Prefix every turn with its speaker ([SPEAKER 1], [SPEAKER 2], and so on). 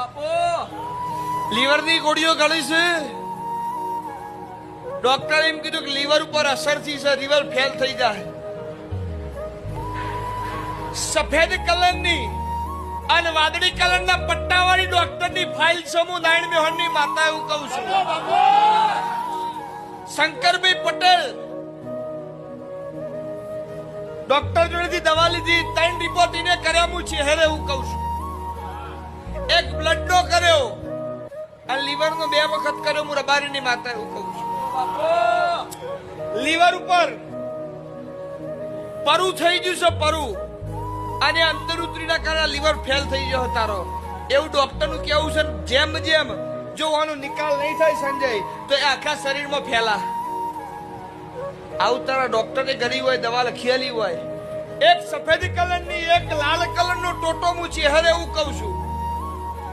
[SPEAKER 1] બાપુ લીવરની ગોળીઓ ગળી છે. ડોક્ટરે એમ કીધું કે લીવર ઉપર અસર થી છે, લીવર ફેલ થઈ જાય. સફેદ કલરની અને વાદળી કલરના પટ્ટાવાળી ડોક્ટરની ફાઇલ સમૂહ નારાયણ મેહોણની માતા એવું કહું છું. શંકરભાઈ પટેલ ડોક્ટર જોડેથી દવા લીધી, 3 રિપોર્ટ એને કર્યા હું ચહેરે એવું કહું છું. એક બ્લડ નો કર્યો અને લીવર નો 2 વખત કર્યો હું રબારીની માતા એવું કહું છું. લીવર ઉપર પરુ થઈ ગયું છે, પરુ અને અંદર ઉતરીના કારણે લીવર ફેલ થઈ ગયો તારો એવું ડોક્ટર નું કેવું છે. જેમ જેમ જો આનો નિકાલ નહીં થાય સંજય તો એ આખા શરીરમાં ફેલા. આવું તારા ડોક્ટરે કરી હોય, દવા લખેલી હોય. એક સફેદ કલરની એક લાલ કલરનો ટોટો હું ચહેરે એવું કહું છું.